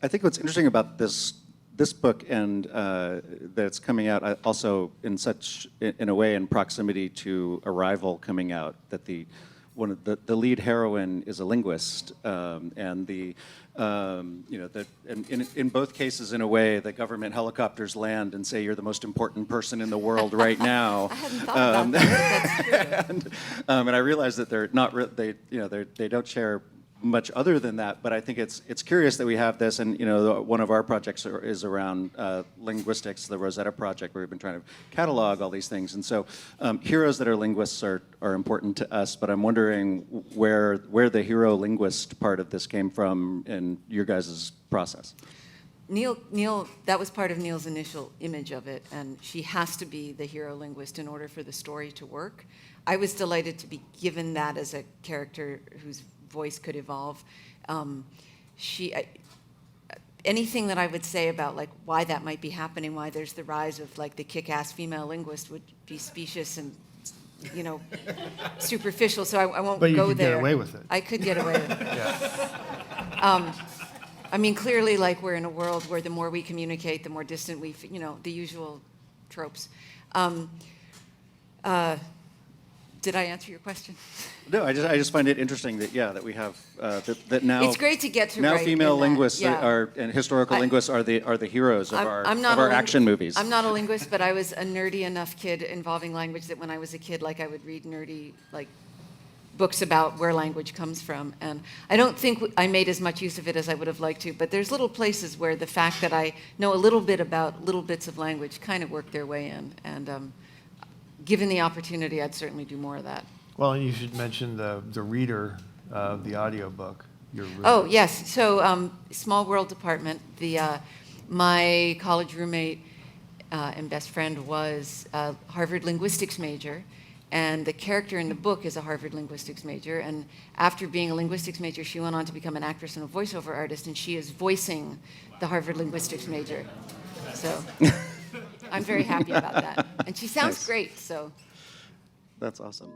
I think what's interesting about this book and that's coming out also in a way in proximity to Arrival coming out, that one of the lead heroine is a linguist, and in both cases, in a way, the government helicopters land and say you're the most important person in the world right now. I hadn't thought about that. That's true. And I realize that they're not they don't share much other than that, but I think it's curious that we have this, and one of our projects is around linguistics, the Rosetta Project, where we've been trying to catalog all these things, and so heroes that are linguists are important to us, but I'm wondering where the hero linguist part of this came from in your guys' process. Neal, that was part of Neal's initial image of it, and she has to be the hero linguist in order for the story to work. I was delighted to be given that as a character whose voice could evolve. Anything that I would say about like why that might be happening, why there's the rise of like the kick-ass female linguist would be specious and superficial. So I won't go there. But you could get away with it. I could get away with it. Yeah. I mean, clearly, like we're in a world where the more we communicate, the more distant we, the usual tropes. Did I answer your question? No, I just find it interesting that we have that now. It's great to get to now write female in that, linguists yeah. and historical linguists are the heroes of I'm our action movies. I'm not a linguist, but I was a nerdy enough kid involving language that when I was a kid, like I would read nerdy like books about where language comes from, and I don't think I made as much use of it as I would have liked to. But there's little places where the fact that I know a little bit about little bits of language kind of work their way in, and given the opportunity, I'd certainly do more of that. Well, and you should mention the reader of the audiobook. Oh, yes. So Small World Department, my college roommate and best friend was a Harvard linguistics major, and the character in the book is a Harvard linguistics major, and after being a linguistics major, she went on to become an actress and a voiceover artist, and she is voicing the Harvard linguistics major. So I'm very happy about that. And she sounds Nice. great, so. That's awesome.